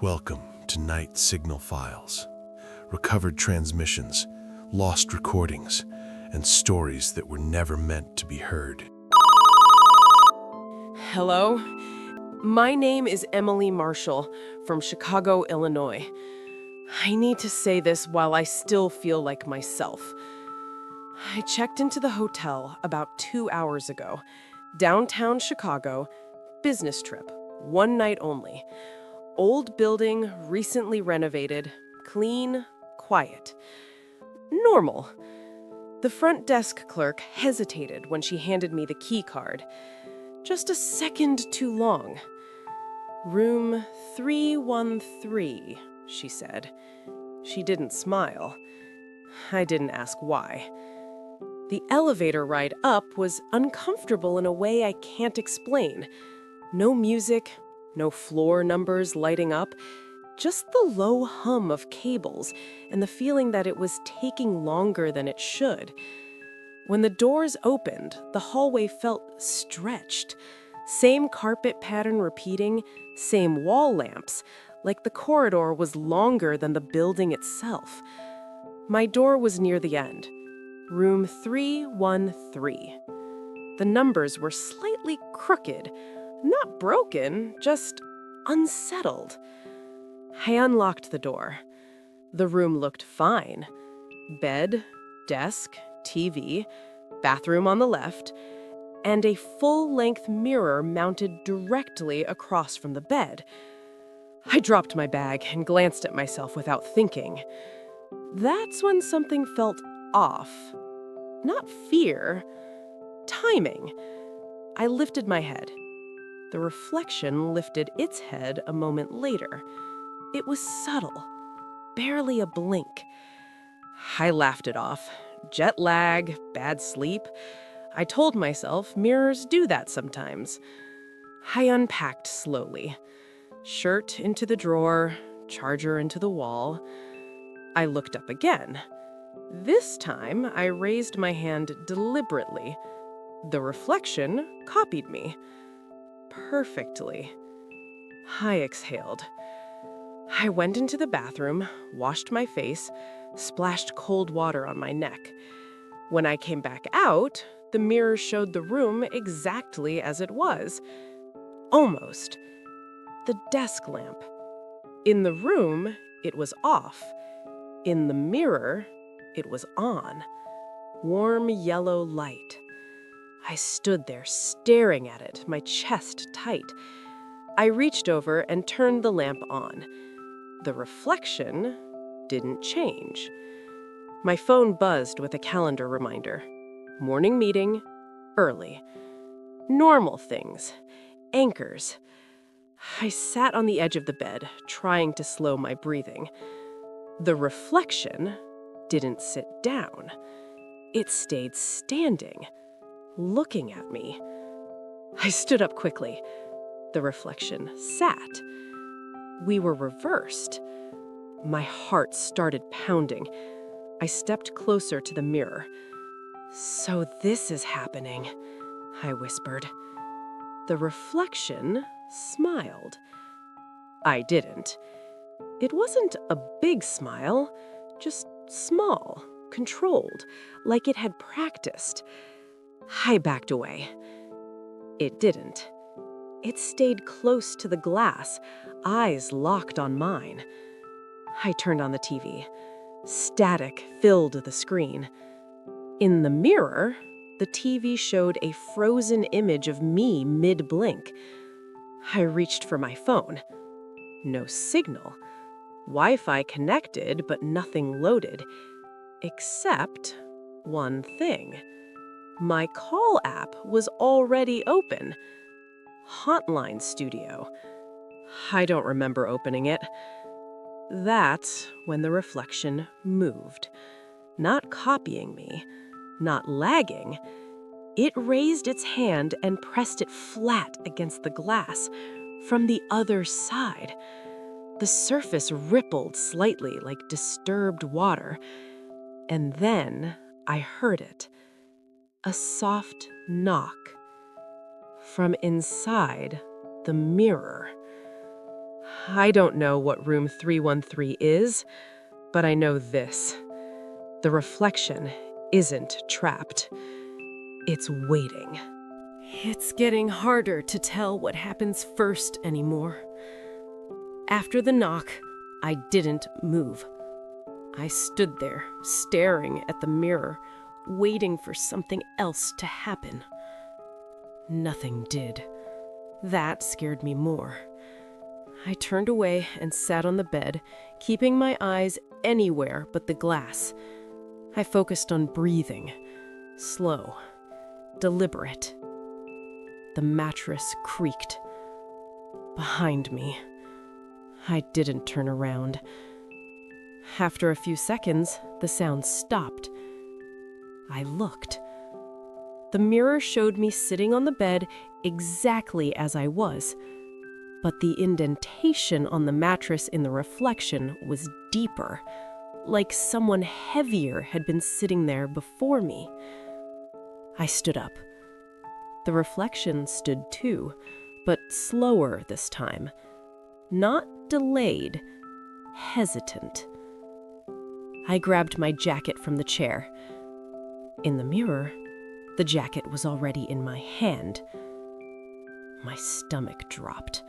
Welcome to Night Signal Files, recovered transmissions, lost recordings, and stories that were never meant to be heard. Hello, my name is Emily Marshall from Chicago, Illinois. I need to say this while I still feel like myself. I checked into the hotel about 2 hours ago, downtown Chicago, business trip, one night only. Old building, recently renovated, clean, quiet. Normal. The front desk clerk hesitated when she handed me the key card. Just a second too long. Room 313, she said. She didn't smile. I didn't ask why. The elevator ride up was uncomfortable in a way I can't explain. No music, no floor numbers lighting up, just the low hum of cables and the feeling that it was taking longer than it should. When the doors opened, the hallway felt stretched. Same carpet pattern repeating, same wall lamps, like the corridor was longer than the building itself. My door was near the end, room 313. The numbers were slightly crooked, not broken, just unsettled. I unlocked the door. The room looked fine. Bed, desk, TV, bathroom on the left, and a full-length mirror mounted directly across from the bed. I dropped my bag and glanced at myself without thinking. That's when something felt off. Not fear, timing. I lifted my head. The reflection lifted its head a moment later. It was subtle, barely a blink. I laughed it off. Jet lag, bad sleep. I told myself mirrors do that sometimes. I unpacked slowly. Shirt into the drawer, charger into the wall. I looked up again. This time, I raised my hand deliberately. The reflection copied me. Perfectly. I exhaled. I went into the bathroom, washed my face, splashed cold water on my neck. When I came back out, the mirror showed the room exactly as it was. Almost. The desk lamp. In the room, it was off. In the mirror, it was on. Warm yellow light. I stood there staring at it, my chest tight. I reached over and turned the lamp on. The reflection didn't change. My phone buzzed with a calendar reminder. Morning meeting, early. Normal things, anchors. I sat on the edge of the bed, trying to slow my breathing. The reflection didn't sit down. It stayed standing, looking at me. I stood up quickly. The reflection sat. We were reversed. My heart started pounding. I stepped closer to the mirror. "So this is happening," I whispered. The reflection smiled. I didn't. It wasn't a big smile, just small, controlled, like it had practiced. I backed away. It didn't. It stayed close to the glass, eyes locked on mine. I turned on the TV. Static filled the screen. In the mirror, the TV showed a frozen image of me mid-blink. I reached for my phone. No signal. Wi-Fi connected, but nothing loaded. Except one thing. My call app was already open. Hotline Studio. I don't remember opening it. That's when the reflection moved. Not copying me, not lagging. It raised its hand and pressed it flat against the glass from the other side. The surface rippled slightly like disturbed water. And then I heard it. A soft knock. From inside the mirror. I don't know what room 313 is, but I know this. The reflection isn't trapped. It's waiting. It's getting harder to tell what happens first anymore. After the knock, I didn't move. I stood there, staring at the mirror, waiting for something else to happen. Nothing did. That scared me more. I turned away and sat on the bed, keeping my eyes anywhere but the glass. I focused on breathing, slow, deliberate. The mattress creaked. Behind me. I didn't turn around. After a few seconds, the sound stopped. I looked. The mirror showed me sitting on the bed exactly as I was, but the indentation on the mattress in the reflection was deeper, like someone heavier had been sitting there before me. I stood up. The reflection stood too, but slower this time. Not delayed, hesitant. I grabbed my jacket from the chair. In the mirror, the jacket was already in my hand. My stomach dropped.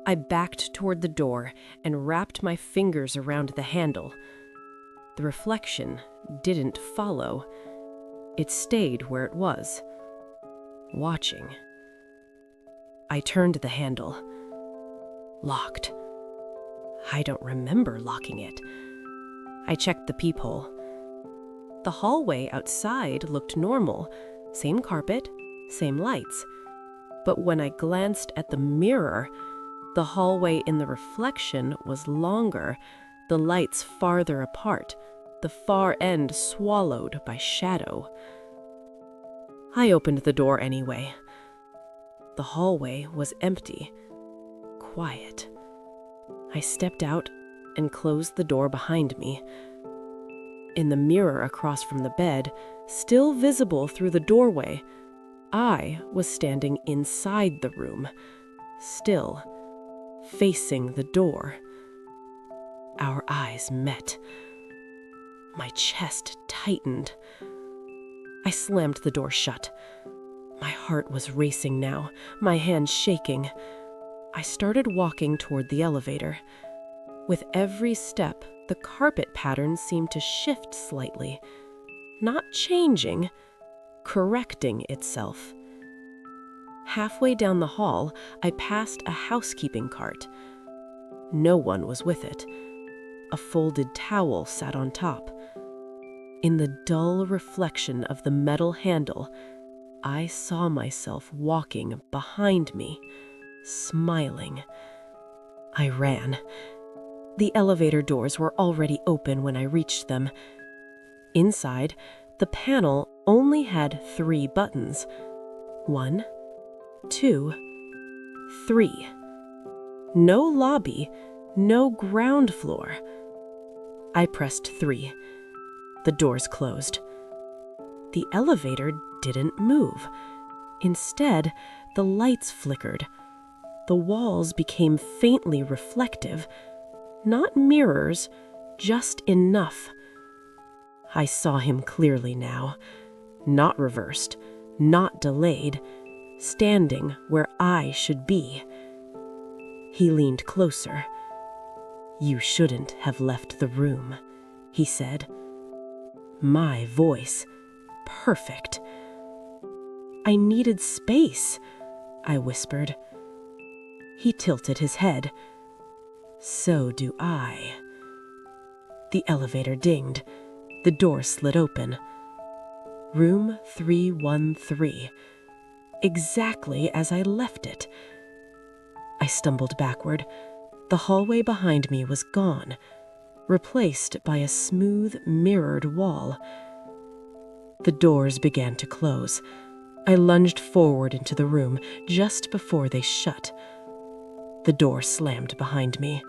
I backed toward the door and wrapped my fingers around the handle. The reflection didn't follow. It stayed where it was, watching. I turned the handle. Locked. I don't remember locking it. I checked the peephole. The hallway outside looked normal, same carpet, same lights. But when I glanced at the mirror, the hallway in the reflection was longer, the lights farther apart, the far end swallowed by shadow. I opened the door anyway. The hallway was empty, quiet. I stepped out and closed the door behind me. In the mirror across from the bed, still visible through the doorway, I was standing inside the room, still, facing the door. Our eyes met. My chest tightened. I slammed the door shut. My heart was racing now, my hands shaking. I started walking toward the elevator. With every step, the carpet pattern seemed to shift slightly, not changing, correcting itself. Halfway down the hall, I passed a housekeeping cart. No one was with it. A folded towel sat on top. In the dull reflection of the metal handle, I saw myself walking behind me, smiling. I ran. The elevator doors were already open when I reached them. Inside, the panel only had 3 buttons. 1, 2, 3. No lobby, no ground floor. I pressed 3. The doors closed. The elevator didn't move. Instead, the lights flickered. The walls became faintly reflective. Not mirrors, just enough. I saw him clearly now. Not reversed, not delayed, standing where I should be. He leaned closer. "You shouldn't have left the room," he said. My voice, perfect. "I needed space," I whispered. He tilted his head. "So do I." The elevator dinged. The door slid open. Room 313. Exactly as I left it. I stumbled backward. The hallway behind me was gone, replaced by a smooth, mirrored wall. The doors began to close. I lunged forward into the room just before they shut. The door slammed behind me.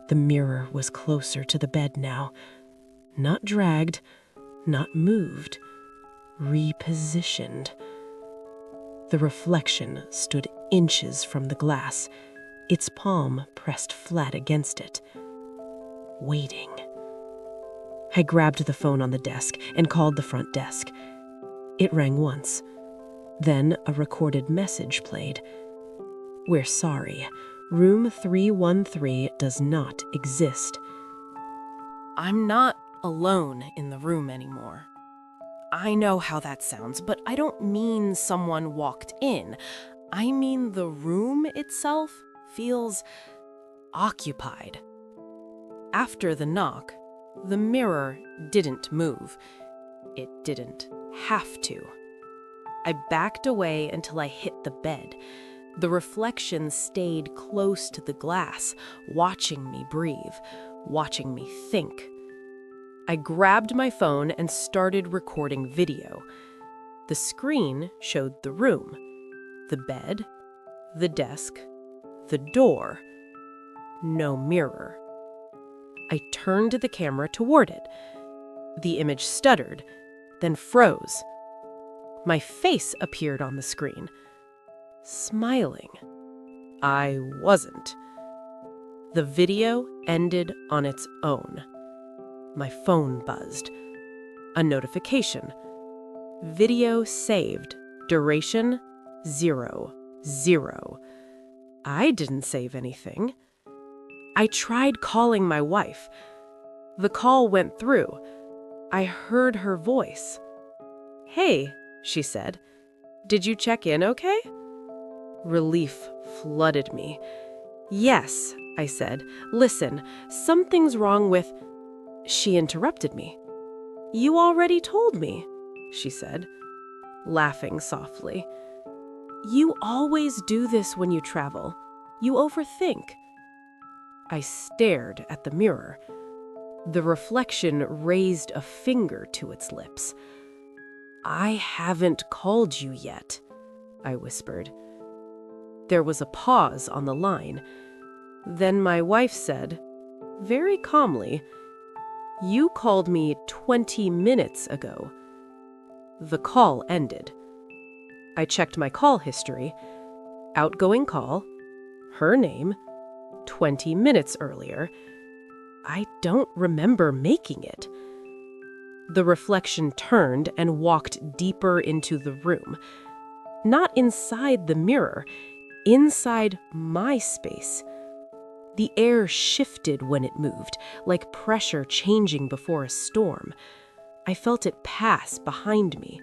The mirror was closer to the bed now. Not dragged, not moved, repositioned. The reflection stood inches from the glass, its palm pressed flat against it, waiting. I grabbed the phone on the desk and called the front desk. It rang once. Then a recorded message played. "We're sorry. Room 313 does not exist." I'm not alone in the room anymore. I know how that sounds, but I don't mean someone walked in. I mean the room itself feels occupied. After the knock, the mirror didn't move. It didn't have to. I backed away until I hit the bed. The reflection stayed close to the glass, watching me breathe, watching me think. I grabbed my phone and started recording video. The screen showed the room, the bed, the desk, the door. No mirror. I turned the camera toward it. The image stuttered, then froze. My face appeared on the screen. Smiling. I wasn't. The video ended on its own. My phone buzzed. A notification. Video saved. Duration 0:0. I didn't save anything. I tried calling my wife. The call went through. I heard her voice. "Hey," she said. "Did you check in okay?" Relief flooded me. "Yes," I said. "Listen, something's wrong with—" She interrupted me. "You already told me," she said, laughing softly. "You always do this when you travel. You overthink." I stared at the mirror. The reflection raised a finger to its lips. "I haven't called you yet," I whispered. There was a pause on the line. Then my wife said, very calmly, "You called me 20 minutes ago." The call ended. I checked my call history. Outgoing call, her name, 20 minutes earlier. I don't remember making it. The reflection turned and walked deeper into the room. Not inside the mirror, inside my space. The air shifted when it moved, like pressure changing before a storm. I felt it pass behind me.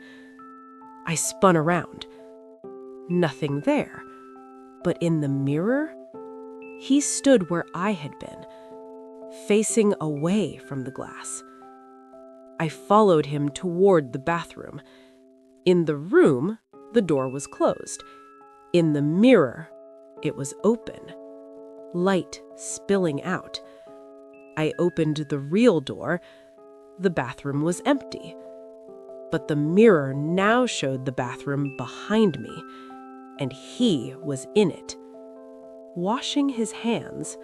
I spun around. Nothing there. But in the mirror, he stood where I had been, facing away from the glass. I followed him toward the bathroom. In the room, the door was closed. In the mirror, it was open. Light spilling out. I opened the real door. The bathroom was empty. But the mirror now showed the bathroom behind me, and he was in it, washing his hands.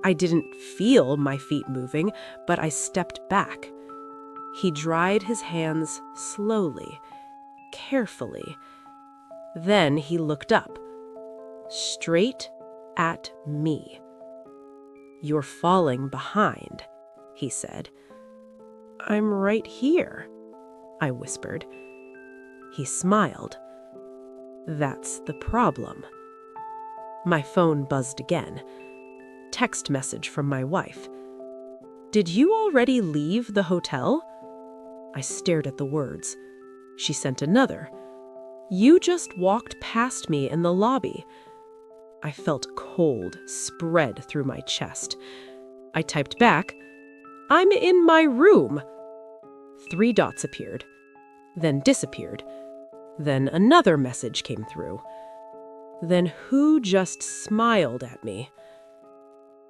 I didn't feel my feet moving, but I stepped back. He dried his hands slowly, carefully. Then he looked up, straight at me. "You're falling behind," he said. "I'm right here," I whispered. He smiled. "That's the problem." My phone buzzed again. Text message from my wife. "Did you already leave the hotel?" I stared at the words. She sent another. "You just walked past me in the lobby." I felt cold spread through my chest. I typed back, "I'm in my room." 3 dots appeared, then disappeared. Then another message came through. Then who just smiled at me?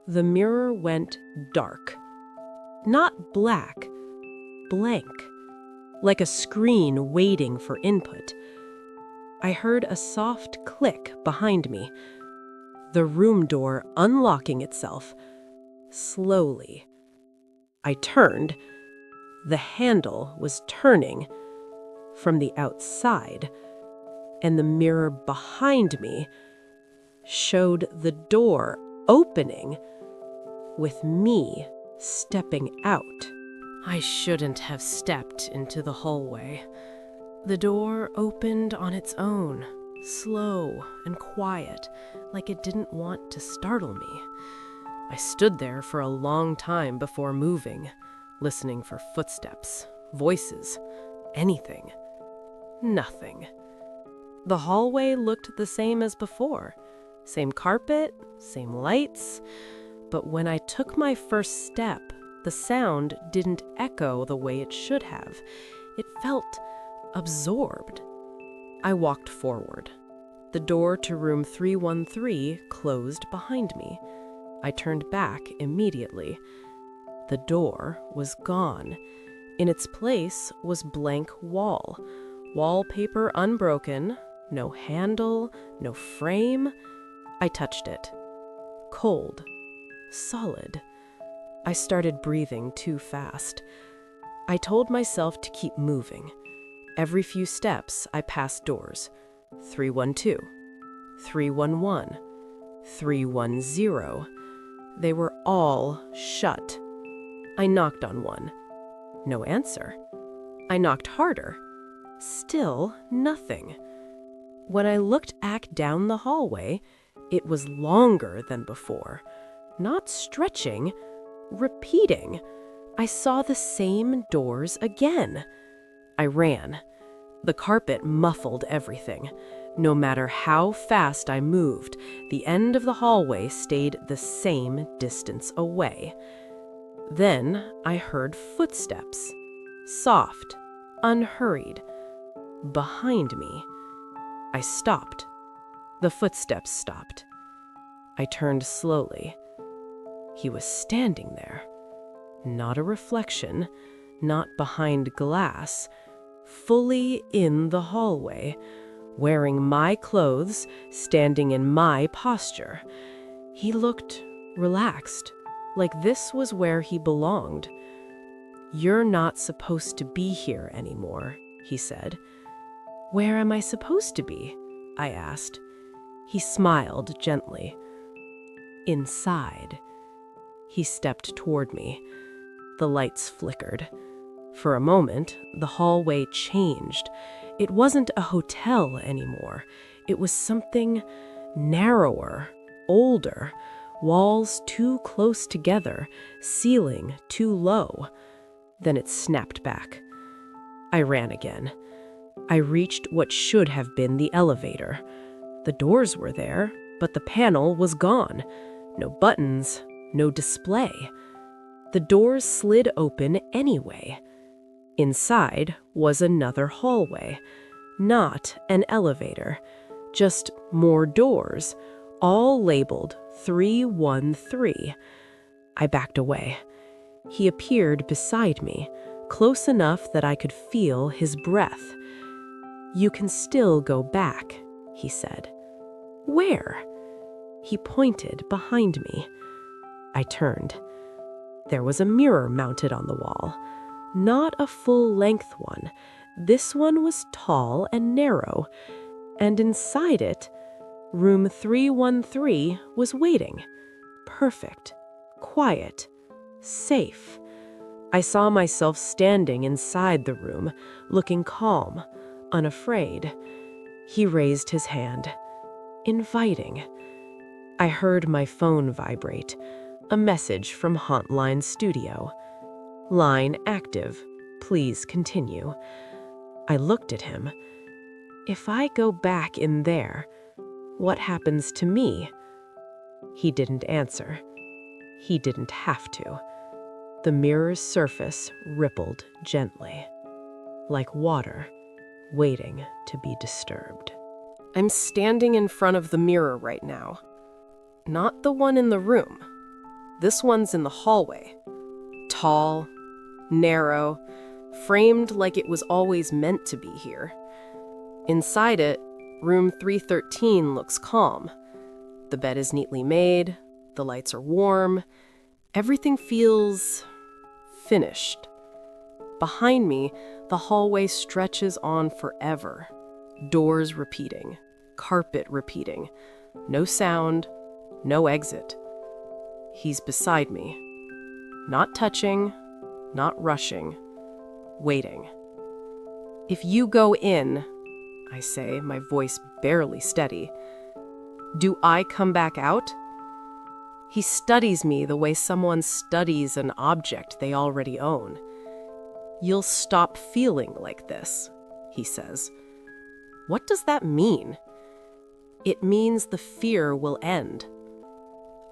The mirror went dark. Not black, blank, like a screen waiting for input. I heard a soft click behind me. The room door unlocking itself, slowly. I turned. The handle was turning from the outside, and the mirror behind me showed the door opening with me stepping out. I shouldn't have stepped into the hallway. The door opened on its own, slow and quiet, like it didn't want to startle me. I stood there for a long time before moving, listening for footsteps, voices, anything. Nothing. The hallway looked the same as before. Same carpet, same lights. But when I took my first step, the sound didn't echo the way it should have. It felt absorbed. I walked forward. The door to room 313 closed behind me. I turned back immediately. The door was gone. In its place was blank wall. Wallpaper unbroken, no handle, no frame. I touched it. Cold. Solid. I started breathing too fast. I told myself to keep moving. Every few steps, I passed doors. 312, 311, 310. They were all shut. I knocked on one. No answer. I knocked harder. Still nothing. When I looked back down the hallway, it was longer than before. Not stretching, repeating. I saw the same doors again. I ran. The carpet muffled everything. No matter how fast I moved, the end of the hallway stayed the same distance away. Then I heard footsteps. Soft, unhurried. Behind me. I stopped. The footsteps stopped. I turned slowly. He was standing there. Not a reflection, not behind glass, fully in the hallway, wearing my clothes, standing in my posture. He looked relaxed, like this was where he belonged. "You're not supposed to be here anymore," he said. "Where am I supposed to be?" I asked. He smiled gently. "Inside." He stepped toward me. The lights flickered. For a moment, the hallway changed. It wasn't a hotel anymore. It was something narrower, older, walls too close together, ceiling too low. Then it snapped back. I ran again. I reached what should have been the elevator. The doors were there, but the panel was gone. No buttons, no display. The doors slid open anyway. Inside was another hallway, not an elevator, just more doors, all labeled 313. I backed away. He appeared beside me, close enough that I could feel his breath. "You can still go back," he said. "Where?" He pointed behind me. I turned. There was a mirror mounted on the wall. Not a full-length one. This one was tall and narrow, and inside it, room 313 was waiting. Perfect, quiet, safe. I saw myself standing inside the room, looking calm, unafraid. He raised his hand, inviting. I heard my phone vibrate, a message from Hotline Studio. "Line active. Please continue." I looked at him. If I go back in there, what happens to me? He didn't answer. He didn't have to. The mirror's surface rippled gently, like water waiting to be disturbed. I'm standing in front of the mirror right now. Not the one in the room. This one's in the hallway. Tall, narrow, framed like it was always meant to be here. Inside it, room 313 looks calm. The bed is neatly made, the lights are warm, everything feels finished. Behind me, the hallway stretches on forever. Doors repeating, carpet repeating, No sound, no exit. He's beside me. Not touching, not rushing, waiting. "If you go in," I say, my voice barely steady, "do I come back out?" He studies me the way someone studies an object they already own. "You'll stop feeling like this," he says. What does that mean? It means the fear will end.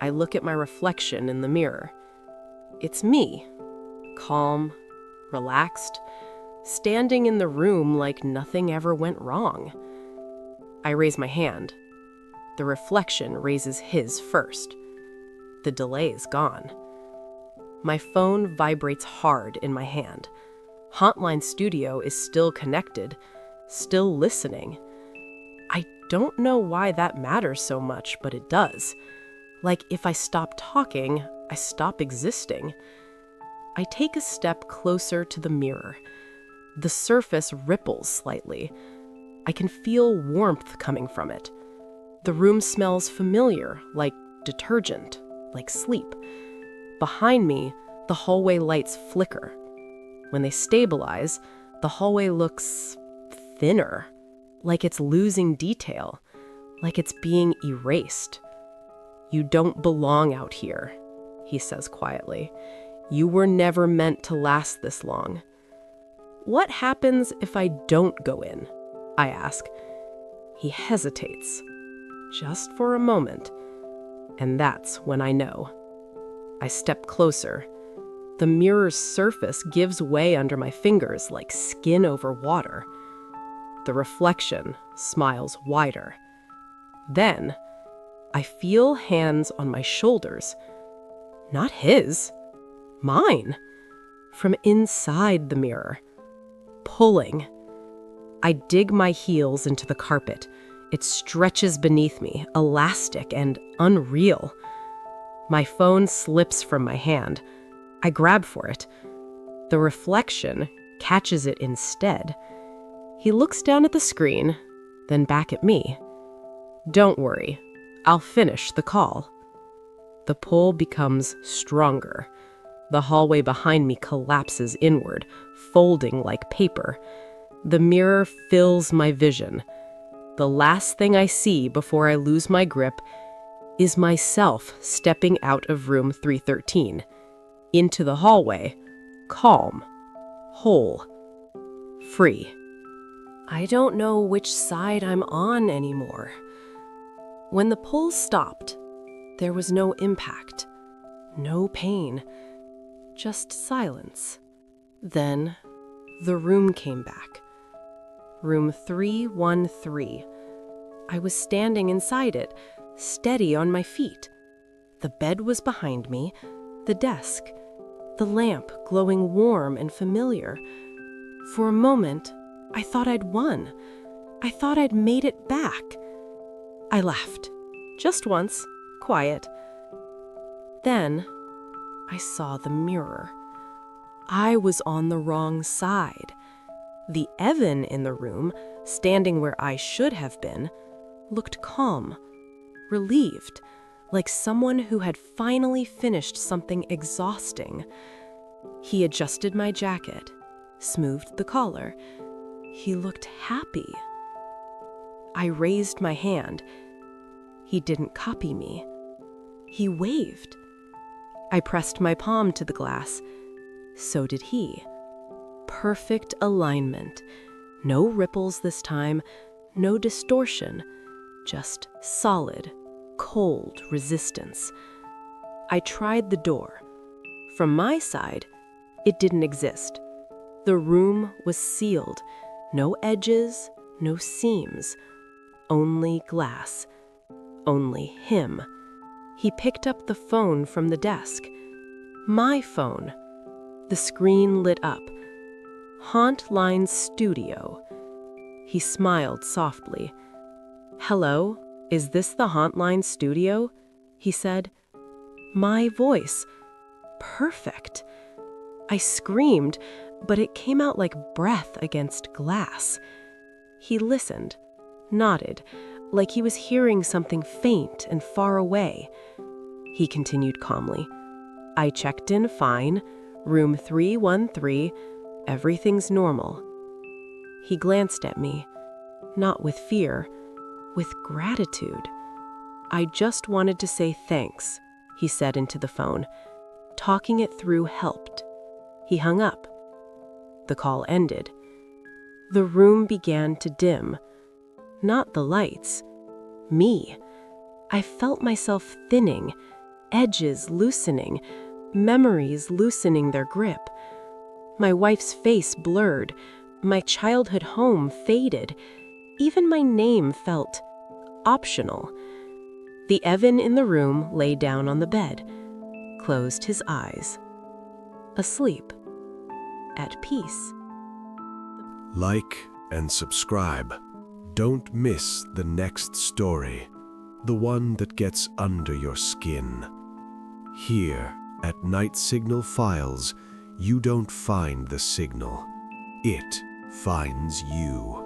I look at my reflection in the mirror. It's me, calm, relaxed, standing in the room like nothing ever went wrong. I raise my hand. The reflection raises his first. The delay is gone. My phone vibrates hard in my hand. Hotline Studio is still connected, still listening. I don't know why that matters so much, but it does. Like if I stop talking, I stop existing. I take a step closer to the mirror. The surface ripples slightly. I can feel warmth coming from it. The room smells familiar, like detergent, like sleep. Behind me, the hallway lights flicker. When they stabilize, the hallway looks thinner, like it's losing detail, like it's being erased. "You don't belong out here," he says quietly. "You were never meant to last this long." "What happens if I don't go in?" I ask. He hesitates, just for a moment, and that's when I know. I step closer. The mirror's surface gives way under my fingers like skin over water. The reflection smiles wider. Then, I feel hands on my shoulders. Not his, mine, from inside the mirror, pulling. I dig my heels into the carpet. It stretches beneath me, elastic and unreal. My phone slips from my hand. I grab for it. The reflection catches it instead. He looks down at the screen, then back at me. "Don't worry, I'll finish the call." The pull becomes stronger. The hallway behind me collapses inward, folding like paper. The mirror fills my vision. The last thing I see before I lose my grip is myself stepping out of room 313, into the hallway, calm, whole, free. I don't know which side I'm on anymore. When the pull stopped, there was no impact, no pain, just silence. Then the room came back. Room 313. I was standing inside it, steady on my feet. The bed was behind me, the desk, the lamp glowing warm and familiar. For a moment, I thought I'd won. I thought I'd made it back. I laughed, just once, quiet. Then, I saw the mirror. I was on the wrong side. The Evan in the room, standing where I should have been, looked calm, relieved, like someone who had finally finished something exhausting. He adjusted my jacket, smoothed the collar. He looked happy. I raised my hand. He didn't copy me. He waved. I pressed my palm to the glass. So did he. Perfect alignment. No ripples this time, no distortion, just solid, cold resistance. I tried the door. From my side, it didn't exist. The room was sealed. No edges, no seams. Only glass. Only him. He picked up the phone from the desk. My phone. The screen lit up. Hotline Studio. He smiled softly. "Hello, is this the Hotline Studio?" he said. My voice. Perfect. I screamed, but it came out like breath against glass. He listened, nodded. like he was hearing something faint and far away. He continued calmly. I checked in fine, room 313, everything's normal. He glanced at me, not with fear, with gratitude. I just wanted to say thanks, he said into the phone. Talking it through helped. He hung up. The call ended. The room began to dim. Not the lights. Me. I felt myself thinning, edges loosening, memories loosening their grip. My wife's face blurred, my childhood home faded. Even my name felt optional. The Evan in the room lay down on the bed, closed his eyes. Asleep. At peace. Like and subscribe. Don't miss the next story, the one that gets under your skin. Here at Night Signal Files, you don't find the signal. It finds you.